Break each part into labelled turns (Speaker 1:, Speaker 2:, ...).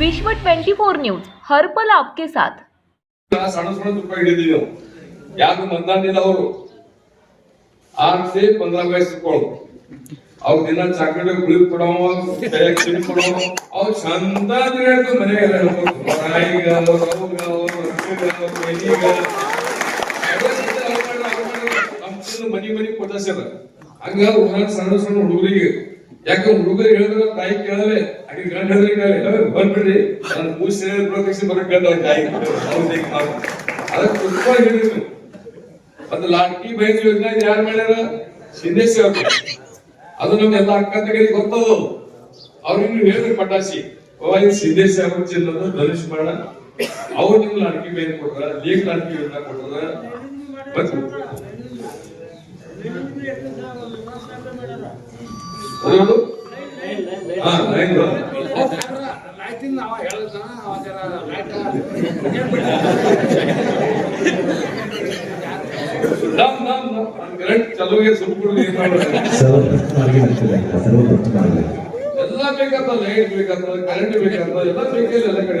Speaker 1: विश्व 24 न्यूज हर पल आपके साथ।
Speaker 2: ಸಣ್ಣ ಸಣ್ಣ ರೂಪಾಯಿ ಹಿಡಿದೀವಿ ನಾವು. ಯಾರು ಮತದಾನ ಅವರು 8 से 15 ವಯಸ್ಸು ಇಟ್ಕೊಳ್ಳೋದು. ಅವ್ರ ದಿನ ಚಾಕ್ಲೇಟ್ ಗುಳಿ ಕೊಡೋವ, ಕೈಯಾಗ ಕೊಡೋವ, ಅವ್ರು ಚಂದ ಮನೆಗೆ ಮನಿ ಮನಿ ಕೊಟ್ಟಿಸ್ಯಾರ. ಹಂಗ ಸಣ್ಣ ಸಣ್ಣ ಹುಡುಗರಿಗೆ ಯಾಕೆ ಹುಡುಗರು ಹೇಳಿದ್ರೆ ತಾಯಿ ಕೇಳವೆ ಆಕೆ ಗಂಡ ಹೇಳಿದ್ರೆ ಬಂದ್ಬಿಡ್ರಿ ನಾನು ಮೂಸಿ ಪ್ರೊಟೆಕ್ಷ ಬರೋಕ್ ತಾಯಿ ಅದಕ್ಕೆ ತುಂಬಾ ಹೇಳಿದ್ರು. ಅದು ಲಾಟ್ಕಿ ಬೈಕ್ ಯೋಜನೆ ಯಾರು ಮಾಡ್ಯಾರ? ಸಿದ್ದೇಶ್ ಅವ್ರು. ಅದು ನಮ್ಗೆಲ್ಲ ಅಕ್ಕ ತಂಗಿಗೆ ಗೊತ್ತದು. ಅವ್ರಿಗೆ ಹೇಳಿದ್ರು ಪಟಾಸಿ ಸಿದ್ದೇಶ್ ಅವ್ರ ಚಿನ್ನದ ಧನುಷ್ ಮಾಡ ಅವ್ರು ನಿಮ್ಗೆ ಲಾಟ್ಕಿ ಬೈಕ್ ಕೊಟ್ರ, ಲೀಗ್ ಲಾಟ್ಕಿ ಯೋಜನೆ ಕೊಟ್ಟದ. ಚಲೋಗೆ ಸುಟ್ಟು ಎಲ್ಲ ಬೇಕಂತ ಲೈಟ್ ಬೇಕಂತ ಕರೆಂಟ್ ಬೇಕಂತ ಎಲ್ಲ ಬೇಕಲ್ಲ ಎಲ್ಲ ಕಡೆ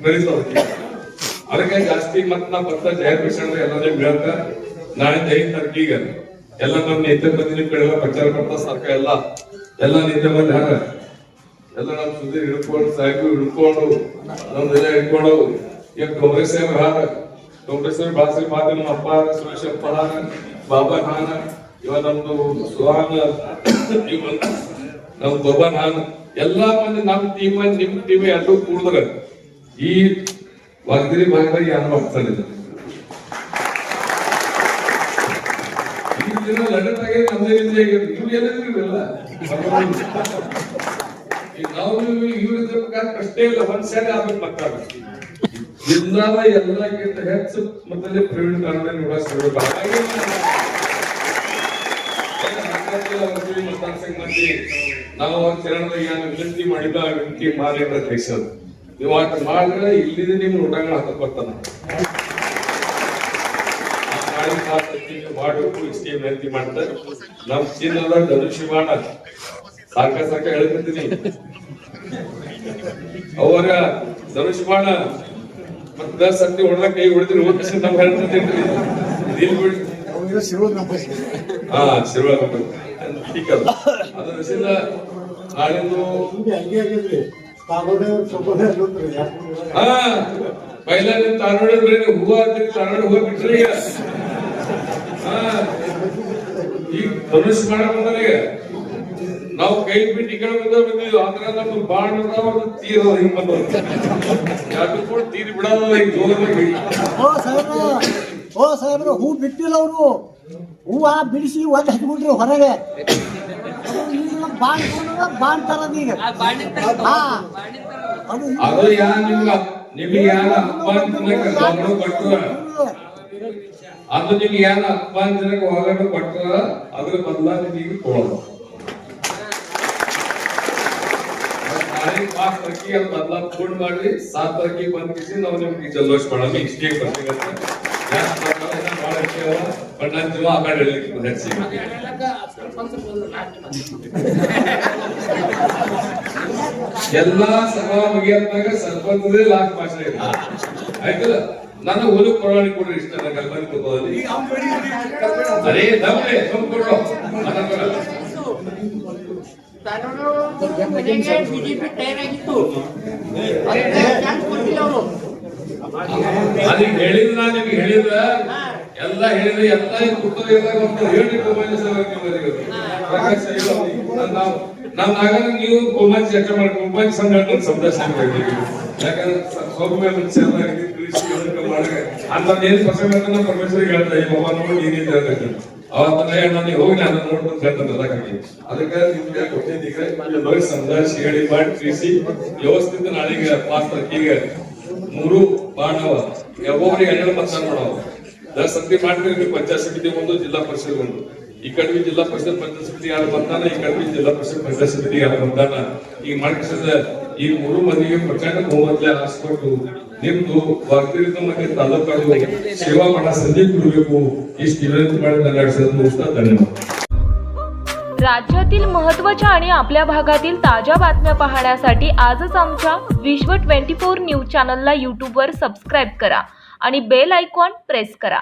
Speaker 2: ಬೆಳೆಸೋದಕ್ಕೆ. ಅದಕ್ಕೆ ಜಾಸ್ತಿ ಮತ್ ನಾ ಪತ್ರ ಜಾಹಿರ್ ಮಿಷನ್ ಎಲ್ಲದೇ ಬೀಳಕ ನಾಳೆ 5 ತಾರೀಕಿಗೆ ಎಲ್ಲ ನಮ್ಮ ನೇತೆ ಬಂದಿನ ಕಡೆ ಪ್ರಚಾರ ಮಾಡ್ತಾ ಸರ್ಕಾರ ಎಲ್ಲ ನೇತೆ ಬಂದು ಹಾಗ ಎಲ್ಲ ನಮ್ ಸುದ್ದಿ ಹಿಡ್ಕೊಂಡು ಸಾಹೇಬ್ ಹಿಡ್ಕೊಂಡು ನಮ್ದೆಲ್ಲ ಹಿಡ್ಕೊಂಡು ಈಗ ಕಾಂಗ್ರೆಸ್ ಹಾರ ಕಾಂಗ್ರೆಸ್ ಬಾಸ್ರಿ ಮಾತು ನಮ್ಮ ಅಪ್ಪ ಸುರೇಶ್ ಅಪ್ಪ ಹಾನ ಬಾಬಾ ಹಾನ ಇವ ನಮ್ದು ಸುಹಾನ ಇವ ನಮ್ ಬಬನ್ ಹಾನ ಎಲ್ಲಾ ಮಂದಿ ನಮ್ ಟೀಮ್ ನಿಮ್ ಟೀಮ್ ಎಲ್ಲರೂ ಕೂಡಿದ್ರ ಈ ವಾಗ್ದಿರಿ ಭಾಗದಾಗ ಯಾರು ಮಾಡ್ತಾರೆ. ಲಡನ್ ಆಗಿ ನಮ್ದೇ ಇವ್ರು ಎಲ್ಲ ನಾವು ಇವ್ರ ಪ್ರಕಾರ ಅಷ್ಟೇ ಇಲ್ಲ ಒಂದ್ ಸೈಡ್ ಆಗ್ಬೇಕು ಮಕ್ಕಳು ಜಿಲ್ಲಾದ ಎಲ್ಲಕ್ಕಿಂತ ಹೆಚ್ಚು ಮೊದಲೇ ಪ್ರವೀಣ್ ಕಾನೂನು ನಿವಾಸಿಗಳು ಮಂದಿ ನಾವು ಚರಣದ ವಿನಂತಿ ಮಾಡಿದ ವಿನಂತಿ ಮಾಡಿ ಅಧ್ಯಕ್ಷರು ನೀವು ಆಟ ಮಾಡಿದ್ರೆ ಇಲ್ಲಿದೆ ನಿಮ್ ಊಟಗಳು ಹಾಕಕ್ ಬರ್ತಾನ ಮಾಡಬೇಕು ಇಷ್ಟೇ ವಿನಂತಿ ಮಾಡ್ತಾರೆ. ನಮ್ ಚಿನ್ನದ ಧನುಷಿ ಮಾಡ ಸಾಕ ಹೇಳ್ತಿರ್ತೀನಿ ಅವರ ಧನುಷ್ ಮಾಡ ಮತ್ತೆ ಸತ್ತಿ ಹೊಡೆದ ಕೈ ಹೊಡೆದ್ರಿ ಹೋಗಿ ನಾವು ಹೇಳ್ತಿರ್ತೀವಿ ಹಾ ಶಿರ್ವ ಅದರ ನಾಳಿಂದು ಹಾ ಪೈಲ ನಿಮ್ ತಾನೋಡಿದ್ರಿ ಹೂವ ತಾನೋಡಿ ಹೂವ ಬಿಟ್ರಿ ಈಗ ಧನುಷ್ ಮಾಡಕ್ ಬಂದ್ರೆ ನಾವು ಕೈ ಬಿಟ್ಟು ಈ ಕಡೆ ಬಂದಿದ್ವಿ ಆದ್ರ ನಮ್ದು ಬಾಣ್ ತೀರ ಹಿಂಗ್ ಬಂದ ಕೂಡ ತೀರಿ ಬಿಡೋದ ಈಗ ಜೋರಾಗಿ
Speaker 3: ಓ ಸಾಹೇಬ್ರ ಹೂ ಬಿಟ್ಟಿಲ್ಲ ಅವರು ಹೂವ ಬಿಡಿಸಿ ಒಂದ್ ಹಚ್ಬಿಟ್ರಿ ಹೊರಗೆ ಬಾಣ್ ತರದ್ ಈಗ
Speaker 2: ಅದು ನಿಮ್ಗೆ ಯಾರ ಅಪ್ಪಂತನಕ್ಕೆ ಕೊಟ್ಟರ ಅದು ನಿಮ್ಗೆ ಯಾರ ಅಪ್ಪಂತನಕ್ಕೆ ಹೊರಗಡೆ ಕೊಟ್ಟರ ಅದ್ರ ಬದಲಾಗಿ ನೀವು ಕೊಡೋದು 5 ತಾರೀಕಿಗೆ ಅದು ಬದಲಾ ಫೋನ್ ಮಾಡ್ರಿ 7 ತಾರೀಕಿಗೆ ಬಂದ್ಕಿಸಿ ನಾವು ನಿಮ್ಗೆ ಜಲ್ದೋಷ್ ಮಾಡೋಣ ಇಷ್ಟೇ ಬರ್ತೀವಿ ಬಣ್ಣ ಜೀವ ಆ ಕಡೆ ಹೆಚ್ಚಿ ಎಲ್ಲಾ ಸಭಾ ಮುಗಿಯತ್ತಾಗ ಸರ್ಪಂಚದೇ ಲಾಸ್ಟ್ ಭಾಷೆ ಇದೆ ಆಯ್ತಲ್ಲ. ನಾನು ಹೊಲಕ್ ಕೊಡೋಣ ಕೊಡ್ರಿ ಇಷ್ಟ ಕಲ್ಪನೆ ಕೂತೋದಲ್ಲಿ ಅರೇ ದಮ್ರೆ ಸುಮ್ ಕೊಡೋ ಅದಕ್ಕೆ ಹೇಳಿದ್ರ ನಿಮ್ಗೆ ಹೇಳಿದ್ರ ಎಲ್ಲ ಹೇಳಿದ್ರೆ ಎಲ್ಲ ಪುಸ್ತಕ ಹೇಳಿ ನಮ್ ಆಗ ನೀವು ಕೋಮಾಂಚ್ ಚರ್ಚೆ ಮಾಡಿ ಕೋಮಾಂಚ್ ಸಂಘಟನೆ ಸಂದರ್ಶನ ಮಾಡಿದ್ದೀವಿ. ಯಾಕಂದ್ರೆ ಸೌಮ್ಯ ಅಂತ ಏನ್ ಪಸಂದ ಪರಮೇಶ್ವರಿಗೆ ಹೇಳ್ತಾ ಈ ಬಾಬಾ ನೋಡಿ ಏನಿದೆ ಅವತ್ತನ್ನ ನನಗೆ ಹೋಗಿ ನಾನು ನೋಡ್ಕೊಂಡು ಹೇಳ್ತಾನೆ ಅದಕ್ಕೆ ನಿಮ್ಗೆ ಕೊಟ್ಟಿದ್ದೀಗ ಸಂದರ್ಶ ಹೇಳಿ ಮಾಡಿ ತಿಳಿಸಿ ವ್ಯವಸ್ಥಿತ ನಾಳೆಗೆ 5 ತಾರೀಕಿಗೆ 3 ಬಾಣವ ಒಬ್ಬೊಬ್ಬರಿಗೆ 12 ಮತದಾನ ಮಾಡವ ಸಂತಿ ಮಾಡ್ತೀವಿ. ಪಂಚಾಯತ್ ಸಮಿತಿ ಒಂದು, ಜಿಲ್ಲಾ ಪರಿಷತ್ ಒಂದು. ಈ ಕಡೆ ಜಿಲ್ಲಾ ಪರಿಷತ್ ಪಂಚಾಯತ್ ಸಮಿತಿ ಯಾರು ಮತದಾನ, ಈ ಕಡೆ ಜಿಲ್ಲಾ ಪರಿಷತ್ ಪಂಚಾಯತ್ ಸಮಿತಿ ಯಾರು ಮತದಾನ ಈಗ ಮಾಡ್ಕಿಸಿದ ಈ 3 ಮಂದಿಗೆ ಪ್ರಚಂಡ ಬಹುಮತಲೆ ಆರಿಸ್ಕೊಟ್ಟು ನಿಮ್ದು ವಾಗ್ತಿರಿತ ಮತ್ತೆ ತಾಲೂಕಾಡು ಸೇವಾ ಮಾಡ ಸಂಜೆ ಕೊಡಬೇಕು. ಇಷ್ಟು ವಿನಂತಿ ಮಾಡಿ ನನ್ನ ಮುಗಿಸ್ತಾ ಧನ್ಯವಾದ.
Speaker 1: राज्यातील महत्त्वाच्या आणि आपल्या भागातील ताज्या बातम्या पाहण्यासाठी आजच आमच्या विश्व 24 न्यूज चॅनलला यूट्यूबवर सबस्क्राईब करा आणि बेल आयकॉन प्रेस करा.